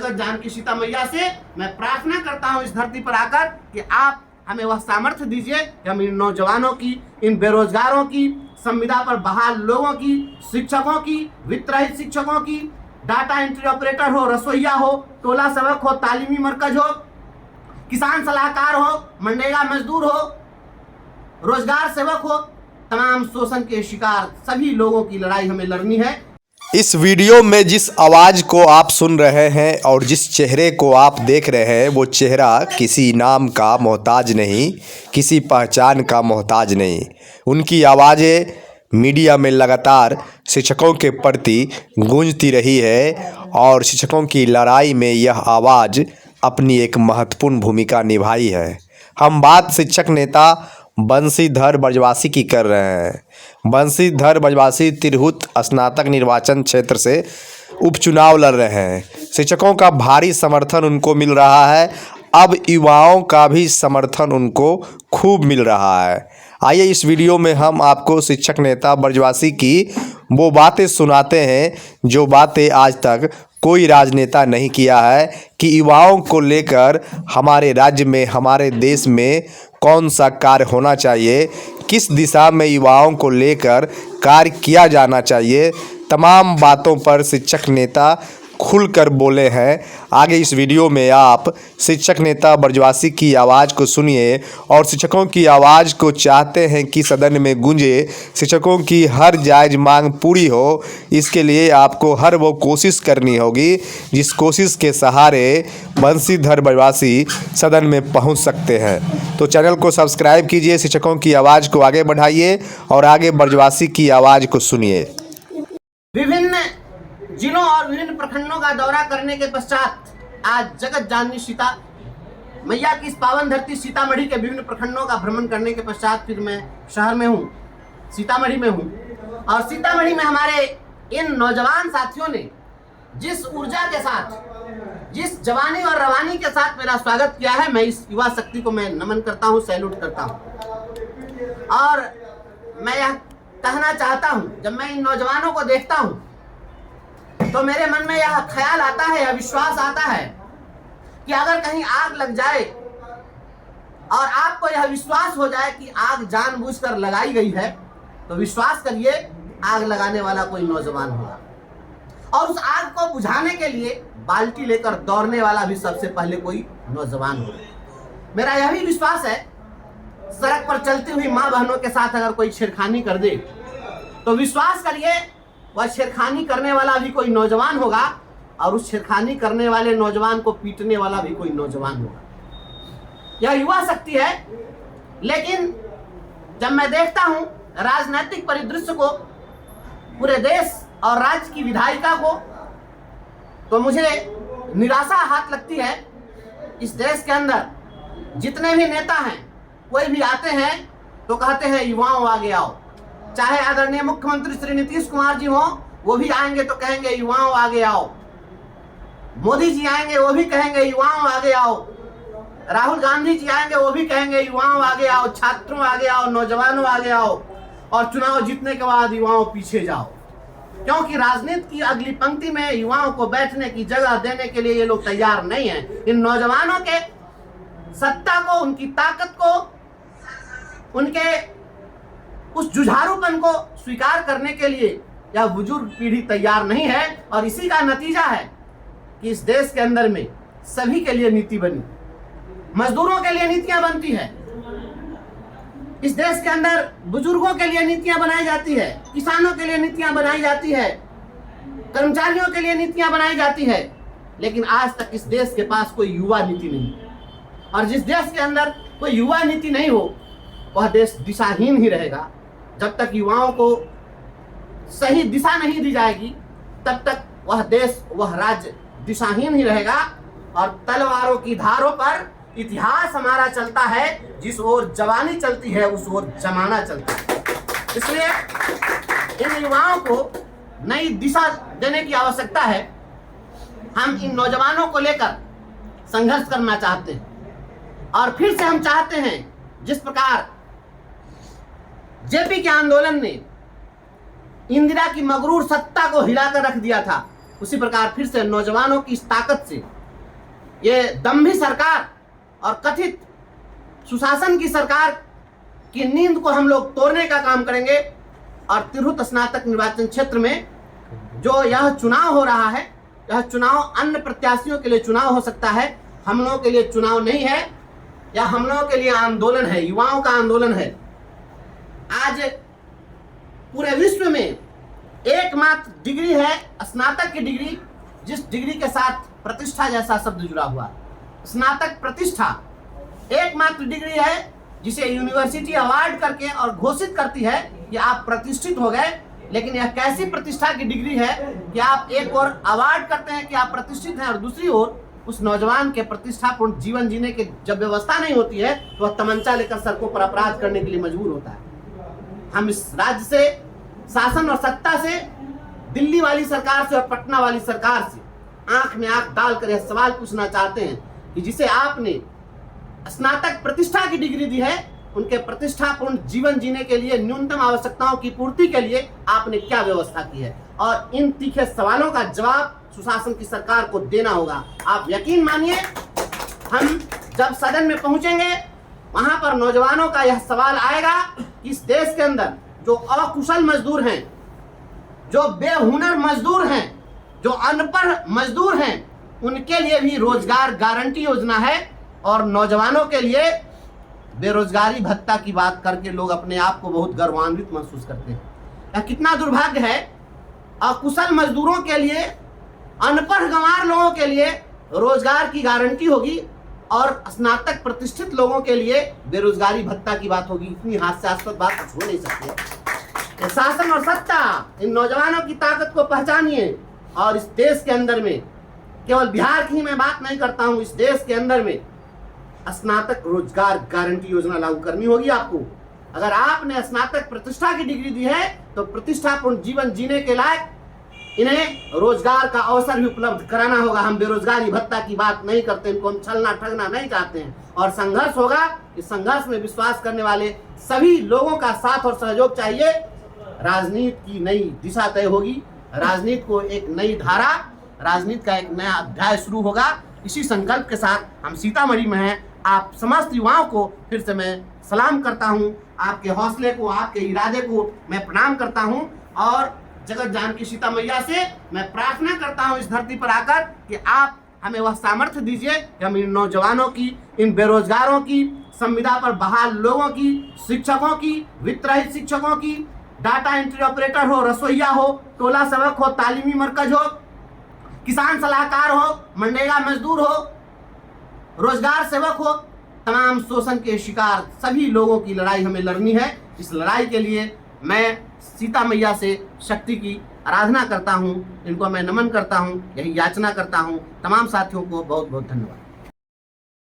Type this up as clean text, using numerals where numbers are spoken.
जगत जानकी सीता मैया से मैं प्रार्थना करता हूं इस धरती पर आकर कि आप हमें वह सामर्थ्य दीजिए कि हम इन नौजवानों की, इन बेरोजगारों की, संविदा पर बहाल लोगों की, शिक्षकों की, वित्त रहित शिक्षकों की, डाटा एंट्री ऑपरेटर हो, रसोईया हो, टोला सेवक हो, तालीमी मरकज हो, किसान सलाहकार हो, मनरेगा मजदूर हो, रोजगार सेवक हो, तमाम शोषण के शिकार सभी लोगों की लड़ाई हमें लड़नी है। इस वीडियो में जिस आवाज़ को आप सुन रहे हैं और जिस चेहरे को आप देख रहे हैं, वो चेहरा किसी नाम का मोहताज नहीं, किसी पहचान का मोहताज नहीं। उनकी आवाज़ें मीडिया में लगातार शिक्षकों के प्रति गूंजती रही है और शिक्षकों की लड़ाई में यह आवाज़ अपनी एक महत्वपूर्ण भूमिका निभाई है। हम बात शिक्षक नेता बंशीधर ब्रजवासी की कर रहे हैं। बंशीधर ब्रजवासी तिरहुत स्नातक निर्वाचन क्षेत्र से उपचुनाव लड़ रहे हैं। शिक्षकों का भारी समर्थन उनको मिल रहा है। अब युवाओं का भी समर्थन उनको खूब मिल रहा है। आइए इस वीडियो में हम आपको शिक्षक नेता ब्रजवासी की वो बातें सुनाते हैं जो बातें आज तक कोई राजनेता नहीं किया है कि युवाओं को लेकर हमारे राज्य में, हमारे देश में कौन सा कार्य होना चाहिए, किस दिशा में युवाओं को लेकर कार्य किया जाना चाहिए। तमाम बातों पर शिक्षक नेता खुलकर बोले हैं। आगे इस वीडियो में आप शिक्षक नेता ब्रजवासी की आवाज़ को सुनिए और शिक्षकों की आवाज़ को चाहते हैं कि सदन में गूंजे, शिक्षकों की हर जायज़ मांग पूरी हो। इसके लिए आपको हर वो कोशिश करनी होगी जिस कोशिश के सहारे बंशीधर ब्रजवासी सदन में पहुंच सकते हैं। तो चैनल को सब्सक्राइब कीजिए, शिक्षकों की आवाज़ को आगे बढ़ाइए और आगे ब्रजवासी की आवाज़ को सुनिए। विभिन्न जिलों और विभिन्न प्रखंडों का दौरा करने के पश्चात आज जगत जानकी सीता मैया की इस पावन धरती सीतामढ़ी के विभिन्न प्रखंडों का भ्रमण करने के पश्चात फिर मैं शहर में हूँ, सीतामढ़ी में हूँ। और सीतामढ़ी में हमारे इन नौजवान साथियों ने जिस ऊर्जा के साथ, जिस जवानी और रवानी के साथ मेरा स्वागत किया है, मैं इस युवा शक्ति को मैं नमन करता हूँ, सैल्यूट करता हूँ। और मैं यह कहना चाहता हूँ, जब मैं इन नौजवानों को देखता हूँ तो मेरे मन में यह ख्याल आता है, यह विश्वास आता है कि अगर कहीं आग लग जाए और आपको यह विश्वास हो जाए कि आग जानबूझकर लगाई गई है, तो विश्वास करिए आग लगाने वाला कोई नौजवान होगा और उस आग को बुझाने के लिए बाल्टी लेकर दौड़ने वाला भी सबसे पहले कोई नौजवान होगा। मेरा यह भी विश्वास है, सड़क पर चलती हुई माँ बहनों के साथ अगर कोई छेड़खानी कर दे तो विश्वास करिए वह छेड़खानी करने वाला भी कोई नौजवान होगा और उस छेड़खानी करने वाले नौजवान को पीटने वाला भी कोई नौजवान होगा। यह युवा शक्ति है। लेकिन जब मैं देखता हूं राजनीतिक परिदृश्य को, पूरे देश और राज्य की विधायिका को, तो मुझे निराशा हाथ लगती है। इस देश के अंदर जितने भी नेता हैं, कोई भी आते हैं तो कहते हैं युवाओं आगे आओ। चाहे आदरणीय मुख्यमंत्री श्री नीतीश कुमार जी हो, वो भी आएंगे तो कहेंगे युवाओं आगे आओ। मोदी जी आएंगे वो भी कहेंगे युवाओं आगे आओ। राहुल गांधी जी आएंगे वो भी कहेंगे युवाओं आगे आओ, छात्रों आगे आओ, नौजवानों आगे आओ। और चुनाव जीतने के बाद युवाओं पीछे जाओ, क्योंकि राजनीति की अगली पंक्ति में युवाओं को बैठने की जगह देने के लिए ये लोग तैयार नहीं है। इन नौजवानों के सत्ता को, उनकी ताकत को, उनके उस जुझारूपन को स्वीकार करने के लिए यह बुजुर्ग पीढ़ी तैयार नहीं है। और इसी का नतीजा है कि इस देश के अंदर में सभी के लिए नीति बनी, मजदूरों के लिए नीतियां बनती है, इस देश के अंदर बुजुर्गों के लिए नीतियां बनाई जाती है, किसानों के लिए नीतियां बनाई जाती है, कर्मचारियों के लिए नीतियां बनाई जाती है। लेकिन आज तक इस देश के पास कोई युवा नीति नहीं। और जिस देश के अंदर कोई युवा नीति नहीं हो, वह देश दिशाहीन ही रहेगा। जब तक युवाओं को सही दिशा नहीं दी जाएगी, तब तक वह देश, वह राज्य दिशाहीन ही रहेगा। और तलवारों की धारों पर इतिहास हमारा चलता है, जिस ओर जवानी चलती है उस ओर जमाना चलता है। इसलिए इन युवाओं को नई दिशा देने की आवश्यकता है। हम इन नौजवानों को लेकर संघर्ष करना चाहते हैं और फिर से हम चाहते हैं, जिस प्रकार जेपी के आंदोलन ने इंदिरा की मगरूर सत्ता को हिलाकर रख दिया था, उसी प्रकार फिर से नौजवानों की इस ताकत से ये दम्भी सरकार और कथित सुशासन की सरकार की नींद को हम लोग तोड़ने का काम करेंगे। और तिरहुत स्नातक निर्वाचन क्षेत्र में जो यह चुनाव हो रहा है, यह चुनाव अन्य प्रत्याशियों के लिए चुनाव हो सकता है, हम लोगों के लिए चुनाव नहीं है। यह हम लोगों के लिए आंदोलन है, युवाओं का आंदोलन है। आज पूरे विश्व में एकमात्र डिग्री है स्नातक की डिग्री, जिस डिग्री के साथ प्रतिष्ठा जैसा शब्द जुड़ा हुआ। स्नातक प्रतिष्ठा एकमात्र डिग्री है जिसे यूनिवर्सिटी अवार्ड करके और घोषित करती है कि आप प्रतिष्ठित हो गए। लेकिन यह कैसी प्रतिष्ठा की डिग्री है कि आप एक ओर अवार्ड करते हैं कि आप प्रतिष्ठित हैं और दूसरी ओर उस नौजवान के प्रतिष्ठापूर्ण जीवन जीने की जब व्यवस्था नहीं होती है तो वह तमंचा लेकर सड़कों पर अपराध करने के लिए मजबूर होता है। हम इस राज्य से, शासन और सत्ता से, दिल्ली वाली सरकार से और पटना वाली सरकार से आंख में आंख डालकर यह सवाल पूछना चाहते हैं कि जिसे आपने स्नातक प्रतिष्ठा की डिग्री दी है, उनके प्रतिष्ठापूर्ण जीवन जीने के लिए न्यूनतम आवश्यकताओं की पूर्ति के लिए आपने क्या व्यवस्था की है। और इन तीखे सवालों का जवाब सुशासन की सरकार को देना होगा। आप यकीन मानिए, हम जब सदन में पहुंचेंगे वहां पर नौजवानों का यह सवाल आएगा कि इस देश के अंदर जो अकुशल मजदूर हैं, जो बेहुनर मजदूर हैं, जो अनपढ़ मजदूर हैं, उनके लिए भी रोजगार गारंटी योजना है और नौजवानों के लिए बेरोजगारी भत्ता की बात करके लोग अपने आप को बहुत गौरवान्वित महसूस करते हैं। यह कितना दुर्भाग्य है। अकुशल मजदूरों के लिए, अनपढ़ गंवार लोगों के लिए रोजगार की गारंटी होगी और स्नातक प्रतिष्ठित लोगों के लिए बेरोजगारी भत्ता की बात होगी। इतनी हास्यास्पद बात कुछ हो नहीं सकती। शासन और सत्ता इन नौजवानों की ताकत को पहचानिए और इस देश के अंदर में, केवल बिहार की ही मैं बात नहीं करता हूं, इस देश के अंदर में स्नातक रोजगार गारंटी योजना लागू करनी होगी आपको। अगर आपने स्नातक प्रतिष्ठा की डिग्री दी है तो प्रतिष्ठापूर्ण जीवन जीने के लायक इन्हें रोजगार का अवसर भी उपलब्ध कराना होगा। हम बेरोजगारी भत्ता की बात नहीं करते, इनको हम छलना ठगना नहीं चाहते हैं। और संघर्ष होगा, इस संघर्ष में विश्वास करने वाले सभी लोगों का साथ और सहयोग चाहिए। राजनीति की नई दिशा तय होगी, राजनीति को एक नई धारा, राजनीति का एक नया अध्याय शुरू होगा। इसी संकल्प के साथ हम सीतामढ़ी में हैं। आप समस्त युवाओं को फिर से मैं सलाम करता हूं। आपके हौसले को, आपके इरादे को मैं प्रणाम करता हूं और जगत जानकी सीता मैया से मैं प्रार्थना करता हूं इस धरती पर आकर कि आप हमें वह सामर्थ्य दीजिए कि हम इन नौजवानों की, इन बेरोजगारों की, संविदा पर बहाल लोगों की, शिक्षकों की, वित्त रहित शिक्षकों की, डाटा एंट्री ऑपरेटर हो, रसोईया हो, टोला सेवक हो, तालीमी मरकज हो, किसान सलाहकार हो, मनरेगा मजदूर हो, रोजगार सेवक हो, तमाम शोषण के शिकार सभी लोगों की लड़ाई हमें लड़नी है। इस लड़ाई के लिए मैं सीता मैया से शक्ति की आराधना करता हूँ, इनको मैं नमन करता हूँ, यही याचना करता हूँ। तमाम साथियों को बहुत बहुत धन्यवाद।